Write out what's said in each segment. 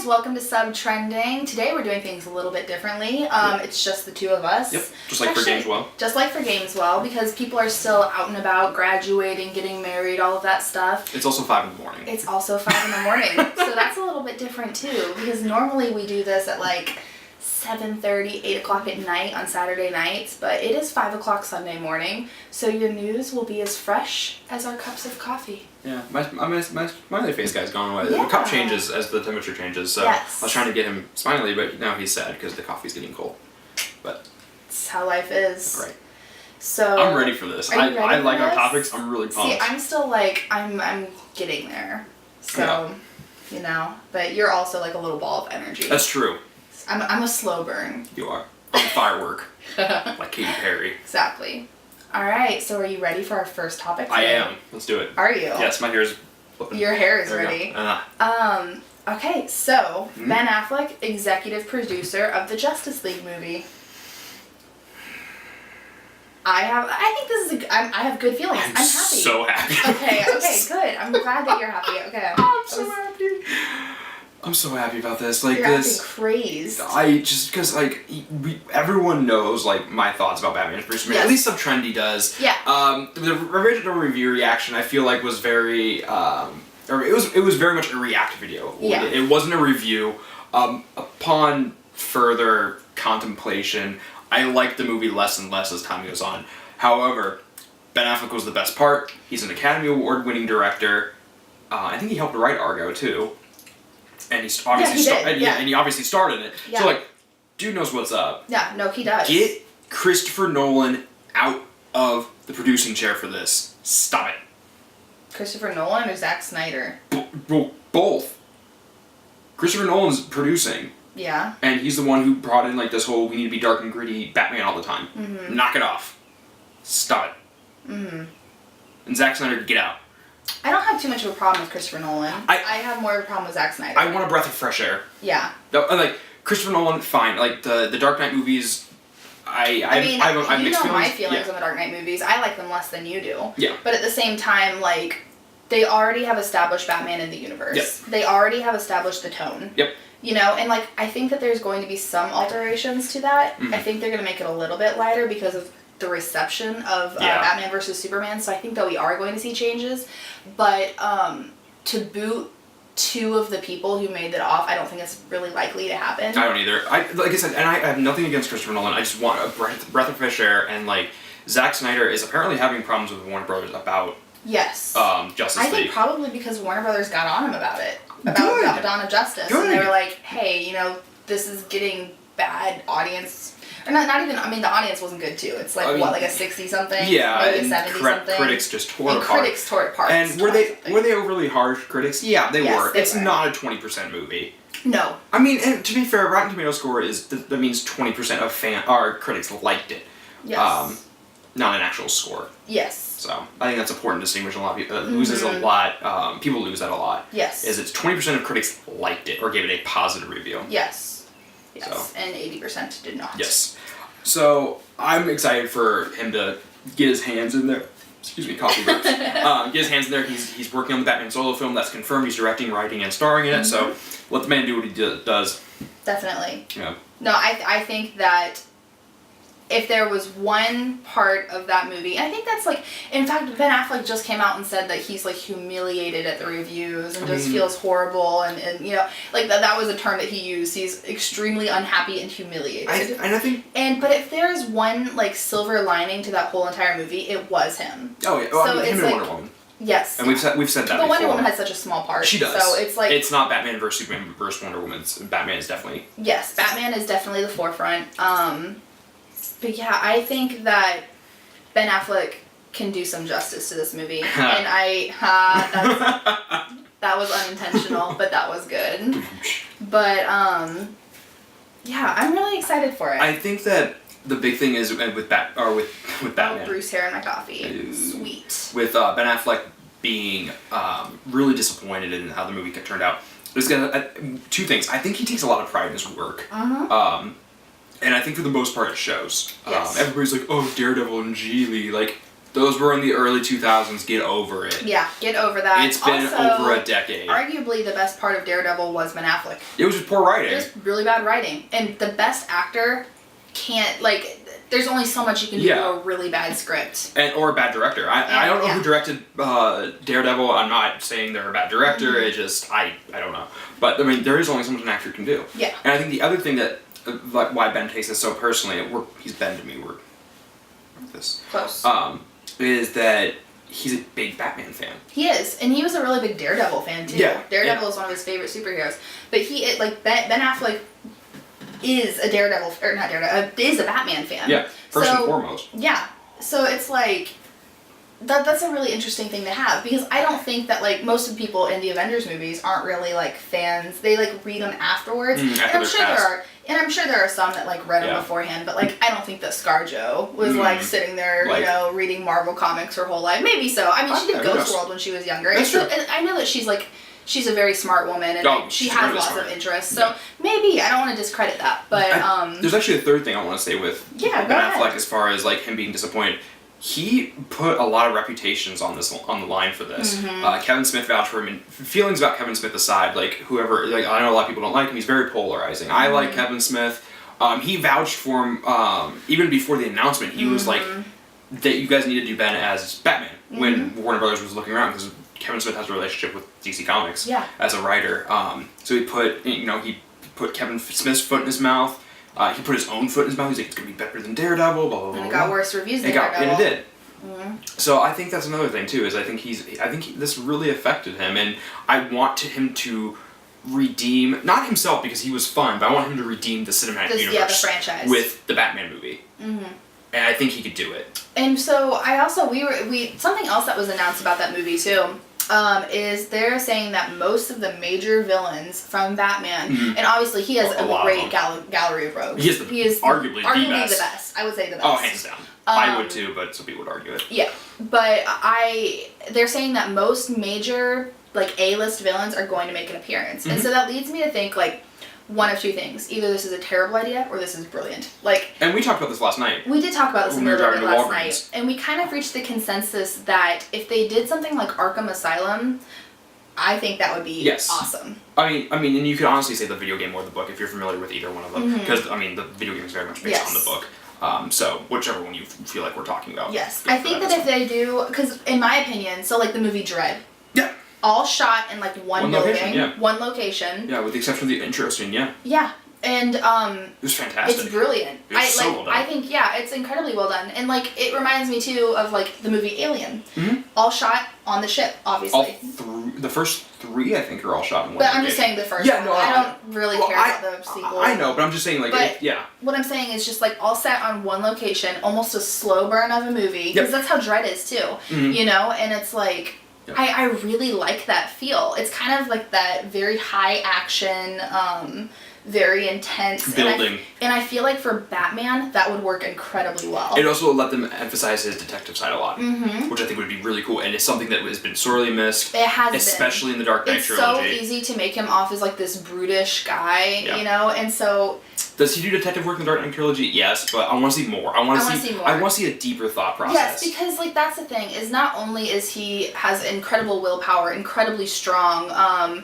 guys, welcome to Subtrending. Today we're doing things a little bit differently. It's just the two of us. Yep, just like for Gameswell. Just like for Gameswell, because people are still out and about, graduating, getting married, all of that stuff. It's also 5 in the morning. It's also 5 in the morning. So that's a little bit different too, because normally we do this at like 7:30, 8 o'clock at night on Saturday nights, but it is 5 o'clock Sunday morning, so your news will be as fresh as our cups of coffee. Yeah, my smiley face guy's gone away. Yeah. The cup changes as the temperature changes, so Yes. I was trying to get him smiley, but now he's sad because the coffee's getting cold. But it's how life is. Right. So I'm ready for this. I like this? our topics. I'm really pumped. See, I'm still like, I'm getting there. So, Yeah. you know, but you're also like a little ball of energy. That's true. I'm a slow burn. You are. I'm a firework. Like Katy Perry. Exactly. All right, so are you ready for our first topic today? I am. Let's do it. Are you? Yes, my hair's flipping. Your hair is There we ready. go. Okay, so Ben Affleck, executive producer of the Justice League movie. I think this is I have good feelings. I'm happy. So happy. Okay, good. I'm glad that you're happy. Okay. I'm so happy. I'm so happy about this. Like You're this. acting crazed. Because like everyone knows like my thoughts about Batman vs Superman. Yes. At least Subtrendy does. Yeah. The original review reaction I feel like was very or it was very much a react video. Yeah. It wasn't a review. Upon further contemplation, I liked the movie less and less as time goes on. However, Ben Affleck was the best part. He's an Academy Award-winning director. I think he helped write Argo too. And he's obviously and he obviously started it. Yeah. So like, dude knows what's up. Yeah, no, he does. Get Christopher Nolan out of the producing chair for this. Stop it. Christopher Nolan or Zack Snyder? Both. Christopher Nolan's producing. Yeah. And he's the one who brought in like this whole we need to be dark and gritty Batman all the time. Mm-hmm. Knock it off. Stop it. Mm-hmm. And Zack Snyder, get out. I don't have too much of a problem with Christopher Nolan. I have more of a problem with Zack Snyder. I want a breath of fresh air. Yeah. Like Christopher Nolan, fine. Like the Dark Knight movies. I you mixed know my feelings. feelings on the Dark Knight movies. I like them less than you do. Yeah. But at the same time, like, they already have established Batman in the universe. Yep. They already have established the tone. Yep. You know, and like, I think that there's going to be some alterations to that. Mm-hmm. I think they're going to make it a little bit lighter because of the reception of Batman vs. Superman. So I think that we are going to see changes. But to boot two of the people who made it off, I don't think it's really likely to happen. I don't either. Like I said, and I have nothing against Christopher Nolan. I just want a breath of fresh air. And like Zack Snyder is apparently having problems with Warner Brothers about Justice League. I think probably because Warner Brothers got on him about it. About Dawn of Justice. Good. And they were like, hey, you know, this is getting bad audience. Or not even, I mean, the audience wasn't good too. It's like, like a 60-something? Yeah, maybe and 70-something? critics just tore it and apart. Critics tore it apart. And were they overly harsh critics? Yeah, they were. They It's were. not a 20% movie. No. I mean, and to be fair, Rotten Tomato score is that means 20% of critics liked it. Yes. Not an actual score. Yes. So I think that's important to distinguish. A lot of people loses a lot. People lose that a lot. Yes. Is it's 20% of critics liked it or gave it a positive review. Yes. Yes. So. And 80% did not. Yes. So I'm excited for him to get his hands in there. Excuse me, coffee burps. Get his hands in there. He's working on the Batman solo film. That's confirmed. He's directing, writing, and starring in it. So let the man do what he does. Definitely. Yeah. No, I think that if there was one part of that movie, and I think that's like, in fact, Ben Affleck just came out and said that he's like humiliated at the reviews and just feels horrible and you know, like that was a term that he used. He's extremely unhappy and humiliated. I think. But if there is one like silver lining to that whole entire movie, it was him. Oh yeah. Well, So I mean, him it's and like, Wonder Woman. Yes. And we've said that but before. Wonder Woman has such a small part. She does. So it's like it's not Batman versus Superman versus Wonder Woman. Batman is definitely. Yes, Batman is definitely the forefront. But yeah, I think that Ben Affleck can do some justice to this movie, and that was unintentional, but that was good. But yeah, I'm really excited for it. I think that the big thing is with Batman. Bruce hair in my coffee. Sweet. With Ben Affleck being really disappointed in how the movie turned out. There's two things. I think he takes a lot of pride in his work. And I think for the most part it shows. Yes. Everybody's like, oh, Daredevil and Geely. Like, Those were in the early 2000s. Get over it. Yeah, get over that. It's been also, over a decade. Arguably, the best part of Daredevil was Ben Affleck. It was just poor writing. It was really bad writing. And the best actor can't, like, there's only so much you can do to a really bad script. Or a bad director. I don't know who directed Daredevil. I'm not saying they're a bad director. It just, I don't know. But, I mean, there is only so much an actor can do. Yeah. And I think the other thing that, like, why Ben takes this so personally, he's Ben to me, we're this. Close. Is that he's a big Batman fan. He is, and he was a really big Daredevil fan too. Yeah, Daredevil is one of his favorite superheroes. But Ben Affleck is a Daredevil, or not Daredevil, is a Batman fan. Yeah, first and foremost. Yeah, so it's like that's a really interesting thing to have, because I don't think that, like, most of the people in the Avengers movies aren't really, like, fans. They, like, read them afterwards. And I'm sure there are some that, like, read them beforehand, but, like, I don't think that ScarJo was like sitting there, like, you know, reading Marvel comics her whole life. Maybe so. I mean, she did Ghost World when she was younger. And I know that she's a very smart woman, and she has lots of interests. So maybe I don't want to discredit that, but there's actually a third thing I want to say with Ben Affleck as far as, like, him being disappointed. He put a lot of reputations on the line for this. Kevin Smith vouched for him, and feelings about Kevin Smith aside, like, whoever, like, I know a lot of people don't like him. He's very polarizing. I like Kevin Smith. He vouched for him even before the announcement. He was like, that you guys need to do Ben as Batman when Warner Brothers was looking around, because Kevin Smith has a relationship with DC Comics as a writer. So he put Kevin Smith's foot in his mouth. He put his own foot in his mouth. He's like, it's going to be better than Daredevil, blah, blah, blah. And it got worse reviews than Daredevil. And it did. So I think that's another thing, too, is I think this really affected him, and I want him to redeem, not himself because he was fun, but I want him to redeem the cinematic universe the franchise. With the Batman movie. And I think he could do it. And so something else that was announced about that movie, too, is they're saying that most of the major villains from Batman, and obviously he has a great gallery of rogues. He is arguably the best. I would say the best. Oh, hands down. I would too, but some people would argue it. Yeah, but they're saying that most major, like, A-list villains are going to make an appearance. And so that leads me to think, like, one of two things. Either this is a terrible idea or this is brilliant. Like, and we talked about this last night. We did talk about this a little bit last night. And we kind of reached the consensus that if they did something like Arkham Asylum, I think that would be awesome. I mean, and you could honestly say the video game or the book if you're familiar with either one of them. Because, I mean, the video game is very much based on the book. So whichever one you feel like we're talking about. Yes. I think that if they do, because in my opinion, so like the movie Dread. Yeah. All shot in like one building, location, one location. Yeah, with the exception of the intro scene, Yeah. And it was fantastic. It's brilliant. It was so well done. I think it's incredibly well done. And like it reminds me too of like the movie Alien. All shot on the ship, obviously. The first three I think are all shot in one But I'm just saying the first one. I don't really care about the sequel. I know, but I'm just saying what I'm saying is just like all set on one location, almost a slow burn of a movie. Because that's how Dread is too. You know? And it's like I really like that feel. It's kind of like that very high action, very intense building. And I feel like for Batman, that would work incredibly well. It also let them emphasize his detective side a lot, which I think would be really cool. And it's something that has been sorely missed. It has especially in the Dark Knight trilogy. It's so easy to make him off as like this brutish guy, you know? And so... Does he do detective work in the Dark Knight trilogy? Yes, but I want to see more. I want to see more. I want to see a deeper thought process. Yes, because like that's the thing, is not only has incredible willpower, incredibly strong,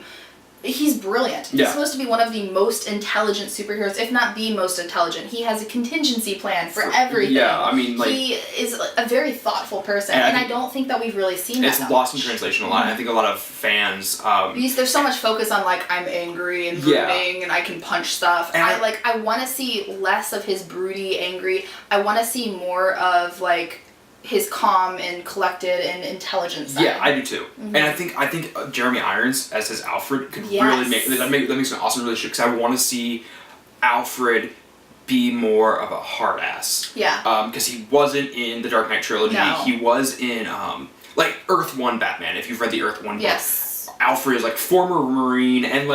he's brilliant. He's supposed to be one of the most intelligent superheroes, if not the most intelligent. He has a contingency plan for everything. Yeah, I mean, like... He is a very thoughtful person, and I don't think that we've really seen that. It's lost in translation a lot. I think a lot of fans... there's so much focus on, like, I'm angry and brooding, and I can punch stuff. And I want to see less of his broody, angry. I want to see more of, like... his calm and collected and intelligent side. Yeah, I do too. And I think Jeremy Irons as his Alfred could really make that makes an awesome relationship, because I want to see Alfred be more of a hard ass. Yeah. Because he wasn't in the Dark Knight trilogy. No. He was in like Earth 1 Batman. If you've read the Earth 1 book. Yes. Alfred is like former Marine and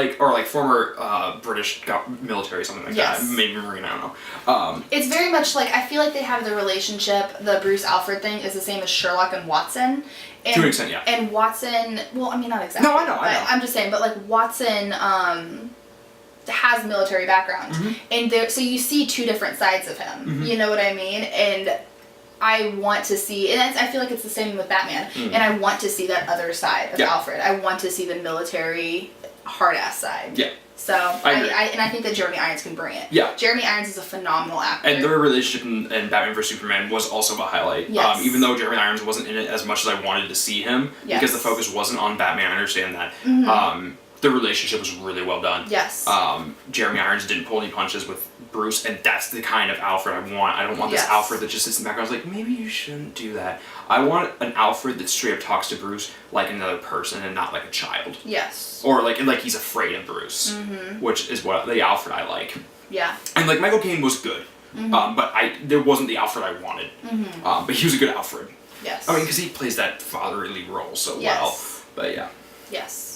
former British military, something like that. Maybe Marine, I don't know. It's very much like, I feel like they have the relationship, the Bruce Alfred thing is the same as Sherlock and Watson. And, to an extent, yeah. And Watson, well, I mean, not exactly. No, I know. I'm just saying, but like Watson has military background. And so you see two different sides of him. You know what I mean? And I want to see, and I feel like it's the same with Batman, and I want to see that other side of Alfred. I want to see the military hard-ass side. Yeah. So, I think that Jeremy Irons can bring it. Yeah. Jeremy Irons is a phenomenal actor. And their relationship in Batman vs. Superman was also a highlight. Yes. Even though Jeremy Irons wasn't in it as much as I wanted to see him, because the focus wasn't on Batman, I understand that. The relationship was really well done. Yes. Jeremy Irons didn't pull any punches with Bruce, and that's the kind of Alfred I want. I don't want this Alfred that just sits in the background. I was like, maybe you shouldn't do that. I want an Alfred that straight up talks to Bruce like another person and not like a child. Yes. Or like he's afraid of Bruce, which is what the Alfred I like. Yeah. And like Michael Caine was good, but there wasn't the Alfred I wanted. But he was a good Alfred. Yes. I mean, because he plays that fatherly role so well. But yeah. Yes.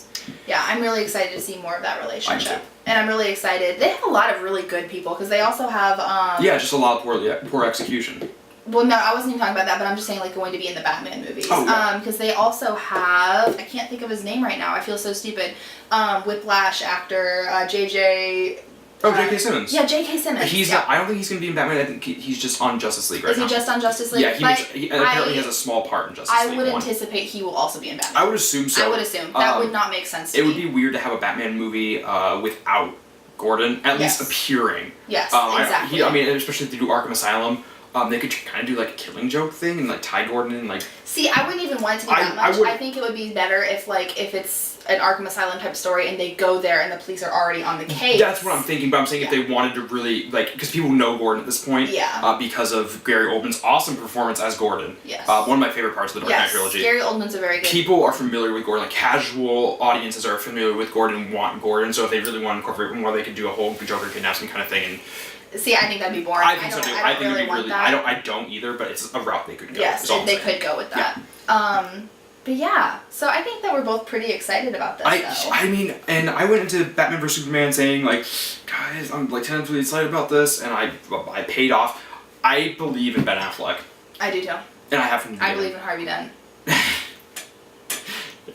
Yeah, I'm really excited to see more of that relationship. I am too. And I'm really excited. They have a lot of really good people because they also have. Just a lot of poor execution. Well, no, I wasn't even talking about that, but I'm just saying like going to be in the Batman movies. Oh, yeah. Because they also have, I can't think of his name right now. I feel so stupid. Whiplash actor, JJ. Oh, J.K. Simmons. Yeah, J.K. Simmons. He's not. I don't think he's going to be in Batman. I think he's just on Justice League right now. Is he just on Justice League? Yeah, he apparently has a small part in Justice League. I would anticipate he will also be in Batman. I would assume so. I would assume. That would not make sense to me. It would be weird to have a Batman movie without Gordon at least appearing. Yes, exactly. I mean, especially if they do Arkham Asylum. They could kind of do like a Killing Joke thing and like tie Gordon in like. See, I wouldn't even want it to be that much. I think it would be better if it's an Arkham Asylum type story and they go there and the police are already on the case. That's what I'm thinking, but I'm saying if they wanted to really like, because people know Gordon at this point. Yeah. Because of Gary Oldman's awesome performance as Gordon. Yes. One of my favorite parts of the Dark Knight trilogy. Gary Oldman's a very good. People are familiar with Gordon. Like casual audiences are familiar with Gordon and want Gordon. So if they really want to incorporate more, they could do a whole Joker kidnaps him kind of thing and. See, I think that'd be boring. I think so too. I don't really want that. I don't either, but it's a route they could go. Yes, they could go with that. Yeah. But yeah, so I think that we're both pretty excited about this. I mean, and I went into Batman vs Superman saying like, guys, I'm like tentatively excited about this, and I paid off. I believe in Ben Affleck. I do too. And I have to. I believe in Harvey Dent.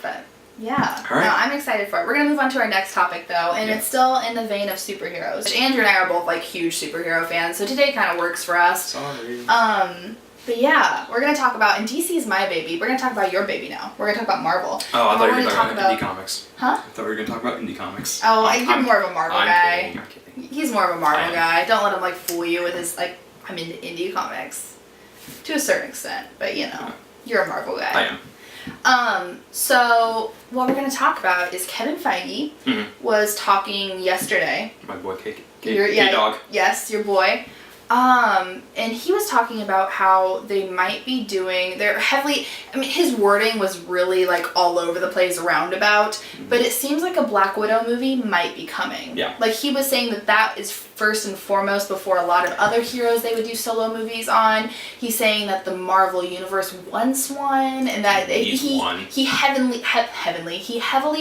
But. Yeah, right. No, I'm excited for it. We're going to move on to our next topic, though, and it's still in the vein of superheroes. Andrew and I are both, like, huge superhero fans, so today kind of works for us. Sorry. But yeah, we're going to talk about, and DC is my baby, we're going to talk about your baby now. We're going to talk about Marvel. Oh, I thought you were talking about indie comics. Huh? I thought we were going to talk about indie comics. Oh, you're more of a Marvel guy. I'm kidding. He's more of a Marvel guy. Don't let him, like, fool you with his, like, I'm into indie comics. To a certain extent, but, you know, you're a Marvel guy. I am. So what we're going to talk about is Kevin Feige was talking yesterday. My boy K-Dog. Yes, your boy. And he was talking about how they might be doing, his wording was really like all over the place, roundabout, but it seems like a Black Widow movie might be coming. Yeah. Like he was saying that is first and foremost before a lot of other heroes they would do solo movies on. He's saying that the Marvel Universe wants one, and that he heavily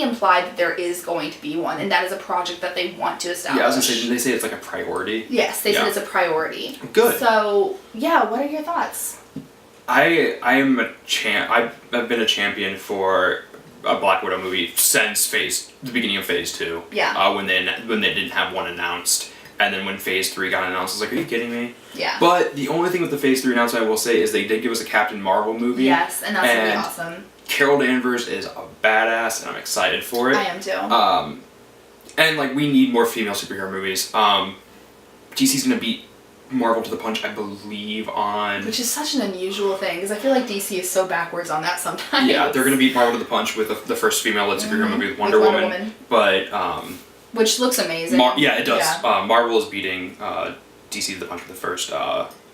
implied that there is going to be one, and that is a project that they want to establish. Yeah, I was gonna say, did they say it's like a priority? Yes, they said it's a priority. Good. So, yeah, what are your thoughts? I am I've been a champion for a Black Widow movie since the beginning of Phase 2. Yeah. When they didn't have one announced, and then when Phase 3 got announced, I was like, are you kidding me? Yeah. But the only thing with the Phase 3 announcement I will say is they did give us a Captain Marvel movie. Yes, and that's gonna be awesome. Carol Danvers is a badass, and I'm excited for it. I am too. And like we need more female superhero movies. DC's gonna beat Marvel to the punch, I believe, on... Which is such an unusual thing, because I feel like DC is so backwards on that sometimes. Yeah, they're going to beat Marvel to the punch with the first female-led superhero movie with Wonder Woman. But, which looks amazing. Yeah, it does. Yeah. Marvel is beating DC to the punch with the first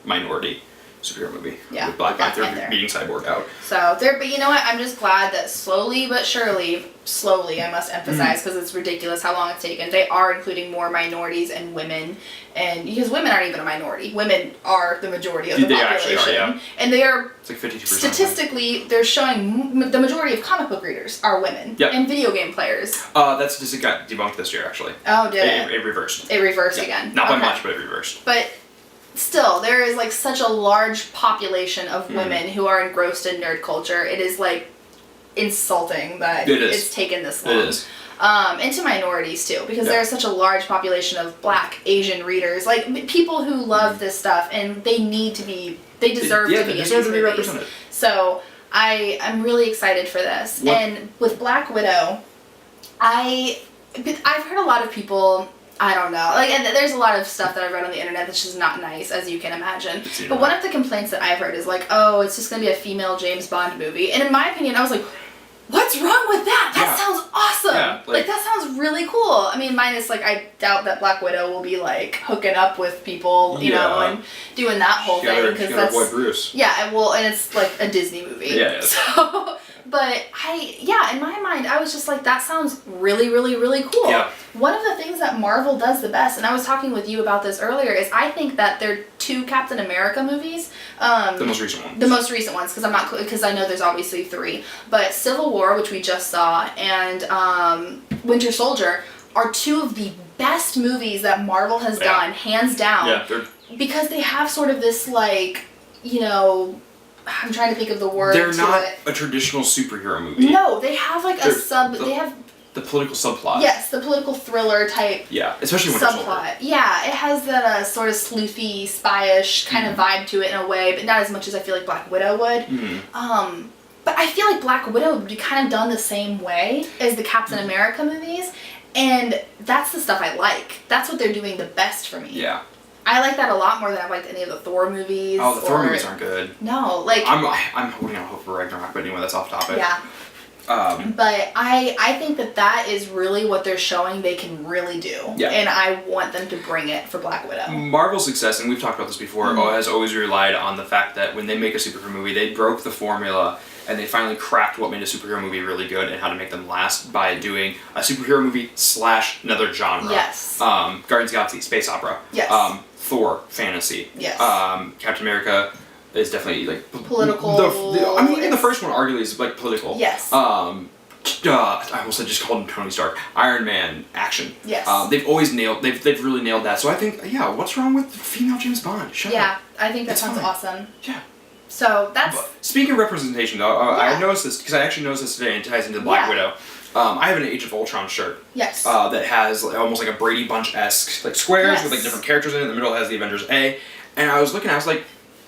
minority superhero movie. Yeah, with Black Panther beating Cyborg out. But you know what? I'm just glad that slowly but surely, I must emphasize, because it's ridiculous how long it's taken, they are including more minorities and women, and because women aren't even a minority. Women are the majority of the population. Actually are, yeah. And they are, it's like 52%. Statistically, they're showing the majority of comic book readers are women. Yep. And video game players. That statistic got debunked this year, actually. Oh, did it? It reversed. It reversed again. Not by much, but it reversed. But still, there is like such a large population of women who are engrossed in nerd culture. It is like insulting that it's taken this long. It is. And to minorities too, because there is such a large population of Black, Asian readers, like people who love this stuff, and they need to be They deserve to be in they these deserve to be movies. represented. So I'm really excited for this. What? And with Black Widow, I've heard a lot of people, I don't know, like, and there's a lot of stuff that I've read on the internet that's just not nice, as you can imagine. But one of the complaints that I've heard is like, oh, it's just going to be a female James Bond movie. And in my opinion, I was like, what's wrong with that? That sounds awesome. Yeah, like that sounds really cool. I mean, minus like I doubt that Black Widow will be like hooking up with people, you know, and doing that whole thing because that's boy Bruce. Yeah, well, and it's like a Disney movie. Yeah. So, but in my mind, I was just like, that sounds really, really, really cool. Yeah. One of the things that Marvel does the best, and I was talking with you about this earlier, is I think that their 2 Captain America movies. The most recent ones. The most recent ones, because I know there's obviously 3, but Civil War, which we just saw, and Winter Soldier are 2 of the best movies that Marvel has done, hands down. Yeah, because they have sort of this like, you know, I'm trying to think of the word. They're not a traditional superhero movie. No, they have like they have the political subplot. Yes, the political thriller type. Yeah, especially Winter subplot. Soldier. Yeah, it has that sort of sleuthy, spyish kind of vibe to it in a way, but not as much as I feel like Black Widow would. But I feel like Black Widow would be kind of done the same way as the Captain America movies, and that's the stuff I like. That's what they're doing the best for me. Yeah. I like that a lot more than I've liked any of the Thor movies. Oh, the Thor movies aren't good. No, like I'm holding out hope for Ragnarok, but anyway, that's off topic. Yeah. But I think that is really what they're showing they can really do. Yeah. And I want them to bring it for Black Widow. Marvel's success, and we've talked about this before, has always relied on the fact that when they make a superhero movie, they broke the formula and they finally cracked what made a superhero movie really good and how to make them last by doing a superhero movie / another genre. Yes. Guardians of the Galaxy, space opera. Yes. Thor, fantasy. Yes. Captain America is definitely like political. I mean, even the first one arguably is like political. Yes. I almost just called him Tony Stark. Iron Man, action. Yes. They've always nailed. They've really nailed that. So I think, what's wrong with female James Bond? Shut up. I think that It's sounds fine. awesome. Yeah. So that's. But speaking of representation, though, I noticed this because I actually noticed this today and it ties into Black Widow. I have an Age of Ultron shirt. Yes. That has like, almost like a Brady Bunch-esque like squares with like different characters in it. In the middle has the Avengers A, and I was looking. I was like,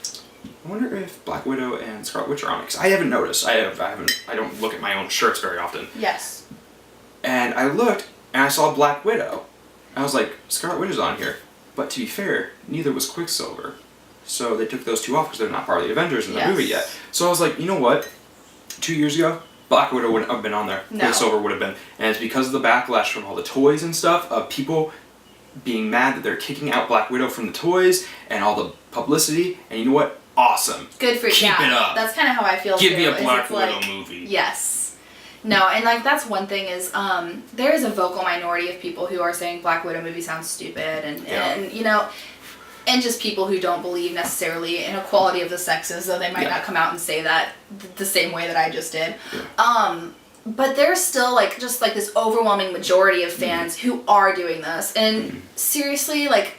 I wonder if Black Widow and Scarlet Witch are on it, because I haven't noticed. I don't look at my own shirts very often. Yes. And I looked, and I saw Black Widow. I was like, Scarlet Witch is on here. But to be fair, neither was Quicksilver. So they took those 2 off because they're not part of the Avengers in the movie yet. So I was like, you know what? 2 years ago, Black Widow wouldn't have been on there. No. Quicksilver would have been. And it's because of the backlash from all the toys and stuff, of people being mad that they're kicking out Black Widow from the toys and all the publicity. And you know what? Awesome. Good for you. Keep it up. That's kind of how I feel. Give too, me a Black Widow like, movie. Yes. No, and like that's one thing is there is a vocal minority of people who are saying Black Widow movie sounds stupid and you know, and just people who don't believe necessarily in equality of the sexes, though they might not come out and say that the same way that I just did. Yeah. But there's still like just like this overwhelming majority of fans who are doing this, and seriously, like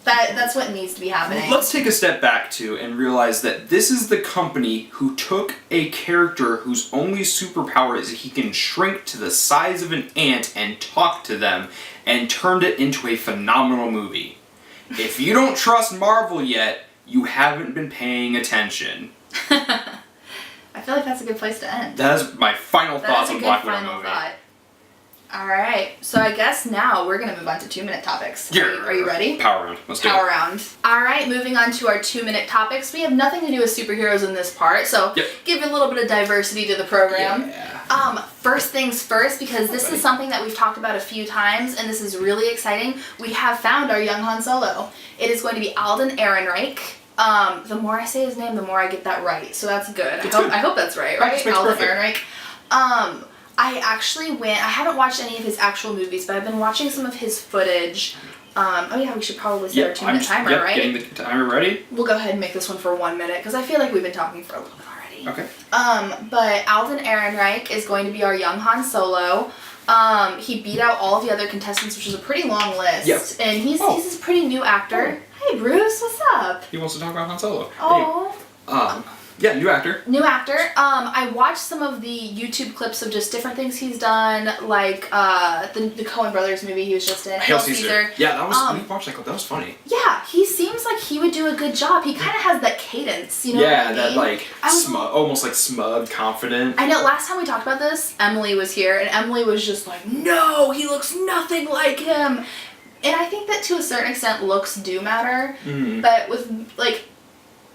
that's what needs to be happening. Let's take a step back too and realize that this is the company who took a character whose only superpower is he can shrink to the size of an ant and talk to them, and turned it into a phenomenal movie. If you don't trust Marvel yet, you haven't been paying attention. I feel like that's a good place to end. That is my final thoughts on Black Widow movie. Alright, so I guess now we're going to move on to 2-minute topics. Are you ready? Power round. Let's do it. Power round. Alright, moving on to our 2-minute topics. We have nothing to do with superheroes in this part, so give a little bit of diversity to the program. Yeah. First things first, because this is something that we've talked about a few times, and this is really exciting. We have found our young Han Solo. It is going to be Alden Ehrenreich. The more I say his name, the more I get that right, so that's good. I hope that's right? Alden Ehrenreich. I actually I haven't watched any of his actual movies, but I've been watching some of his footage. We should probably set our 2-minute timer, right? Getting the timer ready. We'll go ahead and make this one for 1 minute, because I feel like we've been talking for a little bit already. Okay. But Alden Ehrenreich is going to be our young Han Solo. He beat out all of the other contestants, which is a pretty long list. Yep. And he's a pretty new actor. Hey, Bruce, what's up? He wants to talk about Han Solo. Oh. Anyway, Yeah, new actor. New actor. I watched some of the YouTube clips of just different things he's done, like the Coen Brothers movie he was just in, Hail Caesar. Yeah, that was. We watched that clip. That was funny. Yeah, he seems like he would do a good job. He kind of has that cadence, you know. Yeah, what I that mean? like smug, almost like smug, confident. I know. Last time we talked about this, Emily was here, and Emily was just like, "No, he looks nothing like him." And I think that to a certain extent, looks do matter, but with like.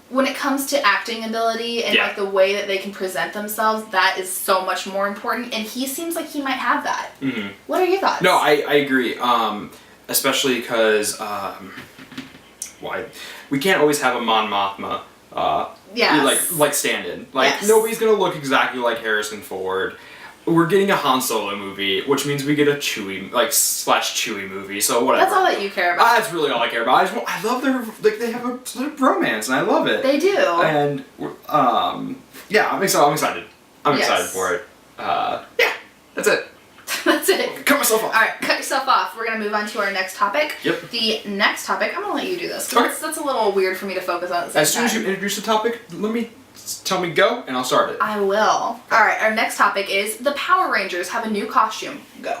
When it comes to acting ability and like the way that they can present themselves, that is so much more important. And he seems like he might have that. Mm-hmm. What are your thoughts? No, I agree. Especially because why we can't always have a Mon Mothma. Like stand-in. Like nobody's gonna look exactly like Harrison Ford. We're getting a Han Solo movie, which means we get a Chewie /Chewie movie. So whatever. That's all that you care about. That's really all I care about. I love their they have a sort of romance, and I love it. They do. And yeah, I'm excited. I'm excited for it. Yeah, that's it. That's it. Cut myself off. All right, cut yourself off. We're gonna move on to our next topic. Yep. The next topic, I'm gonna let you do this. Okay. That's a little weird for me to focus on at the same As soon as you introduce the topic, tell me go, and I'll start it. I will. All right, our next topic is the Power Rangers have a new costume. Go.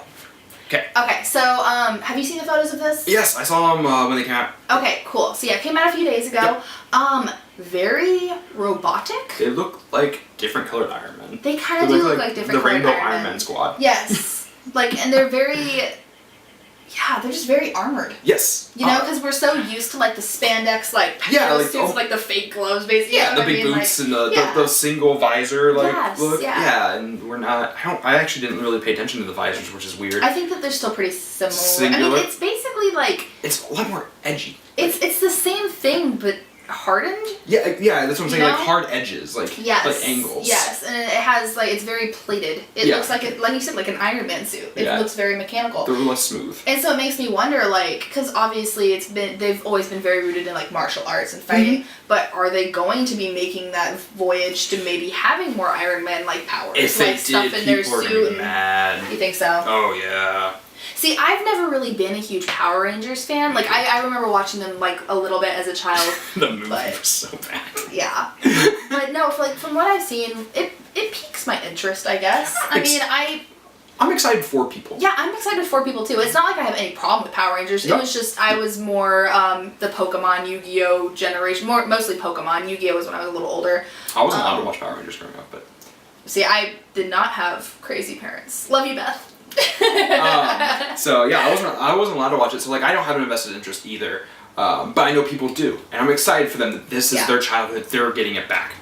Okay. Okay, so have you seen the photos of this? Yes, I saw them when they came out. Okay, cool. So yeah, it came out a few days ago. Yep. Very robotic. They look like different colored Iron Men. They kind of do look like different colored the Rainbow Iron Man squad. Yes. And they're very... Yeah, they're just very armored. Yes. You know, because we're so used to like the spandex, suits, like the fake gloves, basically. Yeah, the big boots and the single visor, look. Yeah, and we're not. I actually didn't really pay attention to the visors, which is weird. I think that they're still pretty similar. Singular. I mean, it's basically like. It's a lot more edgy. It's the same thing, but hardened. Yeah, that's what I'm saying. Like hard edges, like angles. Yes, and it has it's very plated. It looks like you said, like an Iron Man suit. It looks very mechanical. They're less smooth. And so it makes me wonder, because obviously they've always been very rooted in martial arts and fighting. But are they going to be making that voyage to maybe having more Iron Man powers? If they stuff did, in their people are suit? gonna be mad. You think so? Oh yeah. See, I've never really been a huge Power Rangers fan. I remember watching them a little bit as a child. The movie was so bad. Yeah. But no, from what I've seen, it piques my interest, I guess. I'm excited for people. Yeah, I'm excited for people too. It's not like I have any problem with Power Rangers. It was just I was more the Pokemon, Yu-Gi-Oh generation. Mostly Pokemon. Yu-Gi-Oh was when I was a little older. I wasn't allowed to watch Power Rangers growing up, but. See, I did not have crazy parents. Love you, Beth. So yeah, I wasn't allowed to watch it. So I don't have an invested interest either. But I know people do, and I'm excited for them that this is their childhood. They're getting it back.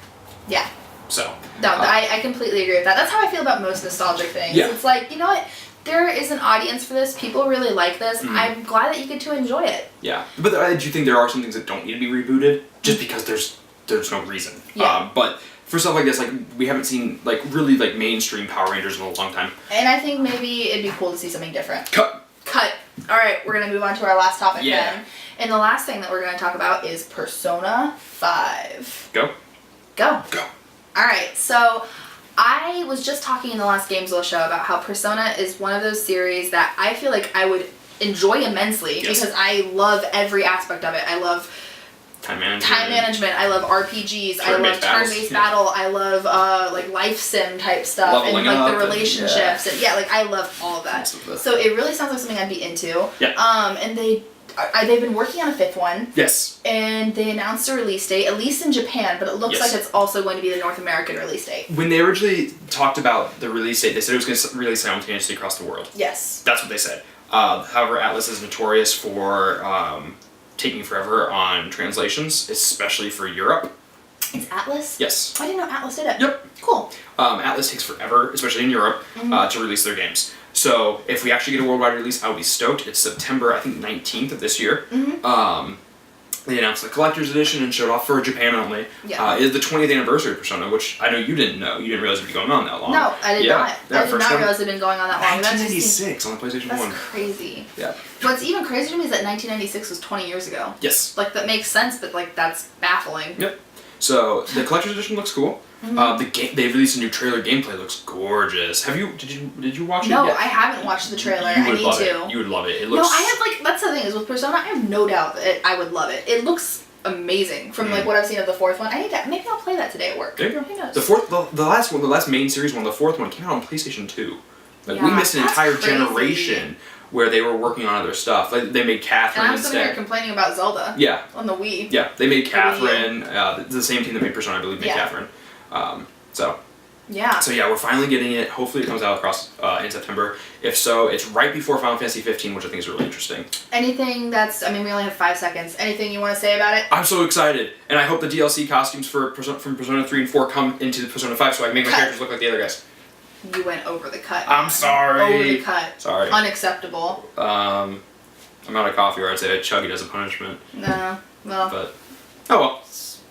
Yeah. So. No, I completely agree with that. That's how I feel about most nostalgic things. Yeah. It's you know what? There is an audience for this. People really like this. I'm glad that you get to enjoy it. Yeah, but do you think there are some things that don't need to be rebooted just because there's no reason? Yeah. But for stuff like this, we haven't seen really mainstream Power Rangers in a long time. And I think maybe it'd be cool to see something different. Cut. All right, we're gonna move on to our last topic then. And the last thing that we're gonna talk about is Persona 5. Go. All right, so I was just talking in the last Gamezilla show about how Persona is one of those series that I feel like I would enjoy immensely because I love every aspect of it. I love time management. I love RPGs. I love turn-based battle. I love life sim type stuff Leveling and up the relationships and I love all of that. So it really sounds like something I'd be into. Yeah. And they've been working on a 5th one. Yes. And they announced a release date, at least in Japan, but it looks like it's also going to be the North American release date. When they originally talked about the release date, they said it was going to release simultaneously across the world. Yes. That's what they said. However, Atlas is notorious for taking forever on translations, especially for Europe. It's Atlas? Yes. I didn't know Atlas did it. Yep. Cool. Atlas takes forever, especially in Europe, to release their games. So if we actually get a worldwide release, I'll be stoked. It's September, I think, 19th of this year. They announced the collector's edition and showed off for Japan only. Yeah. It is the 20th anniversary of Persona, which I know you didn't know. You didn't realize it had been going on that long. No, I did not. Yeah, I did not realize it had been going on that long. 1996 on the PlayStation 1. That's crazy. Yeah. What's even crazier to me is that 1996 was 20 years ago. Yes. That makes sense, but that's baffling. Yep. So the collector's edition looks cool. They released a new trailer. Gameplay looks gorgeous. Did you watch it? No, yet? I haven't watched the trailer. You would I need to. You would love it. It looks. No, I have that's the thing is with Persona. I have no doubt that I would love it. It looks amazing from like what I've seen of the fourth one. Maybe I'll play that today at work. There you go. Who knows? The last main series one, the fourth one came out on PlayStation 2. Like we missed an entire generation where they were working on other stuff. Like they made Catherine and I'm instead. sitting here complaining about Zelda. Yeah. On the Wii. Yeah, they made Catherine. The same team that made Persona, I believe, made Catherine. Yeah. So yeah, we're finally getting it. Hopefully it comes out across in September. If so, it's right before Final Fantasy 15, which I think is really interesting. Anything we only have 5 seconds. Anything you want to say about it? I'm so excited. And I hope the DLC costumes from Persona 3 and 4 come into the Persona 5 so I can make my characters look like the other guys. You went over the cut. I'm sorry. Over the cut. Sorry. Unacceptable. I'm out of coffee, or I'd say I chug it as a punishment. No. Well. But, oh well.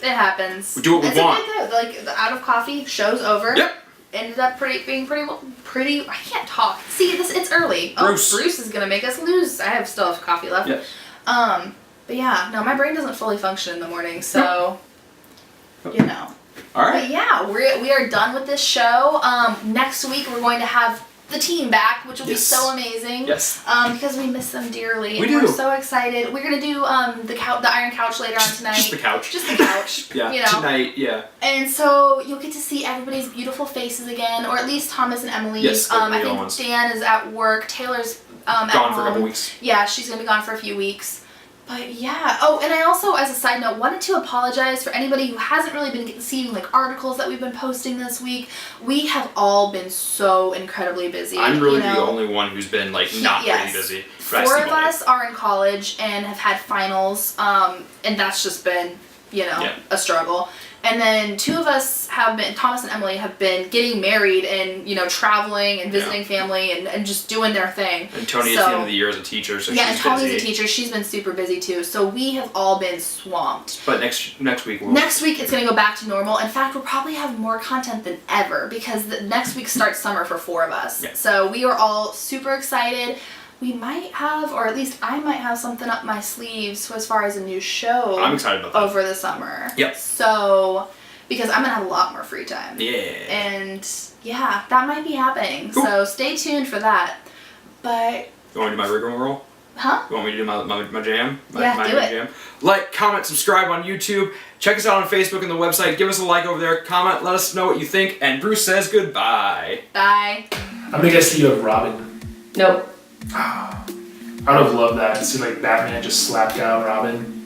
It happens. We do what we want. Like, the out of coffee, show's over. Yep. Ended up being pretty. I can't talk. See, it's early. Bruce. Oh, Bruce is gonna make us lose. I still have coffee left. Yep. But yeah, no, my brain doesn't fully function in the morning, so you know. All right. But yeah, we are done with this show. Next week we're going to have the team back, which will be so amazing. Yes. Because we miss them dearly. We and do. We're so excited. We're gonna do the iron couch later on tonight. Just the couch. Just the couch. Yeah. You know? Tonight. Yeah. And so you'll get to see everybody's beautiful faces again, or at least Thomas and Emily's. Yes, I think Dan is at work. Taylor's at gone for home. a couple weeks. Yeah, she's gonna be gone for a few weeks. But yeah. Oh, and I also, as a side note, wanted to apologize for anybody who hasn't really been seeing like articles that we've been posting this week. We have all been so incredibly busy. I'm really the only one who's been like not really busy. 4 of us are in college and have had finals, and that's just been, a struggle. And then 2 of us Thomas and Emily have been getting married and, traveling and visiting family and just doing their thing. And Tony at the end of the year is a teacher, so she's busy. Yeah, and Tony's a teacher. She's been super busy too. So we have all been swamped. But next week Next week it's going to go back to normal. In fact, we'll probably have more content than ever because next week starts summer for 4 of us. Yeah. So we are all super excited. We might have, or at least I might have something up my sleeves as far as a new show. I'm excited about that. Over the summer. Yep. So, because I'm going to have a lot more free time. Yeah. And yeah, that might be happening. Cool. So stay tuned for that. But... You want me to do my rigmarole? Huh? You want me to do my jam? Do it. Jam? Like, comment, subscribe on YouTube. Check us out on Facebook and the website. Give us a like over there. Comment, let us know what you think. And Bruce says goodbye. Bye. I'm gonna guess that you have Robin. Nope. I would have loved that to see like Batman just slap down Robin.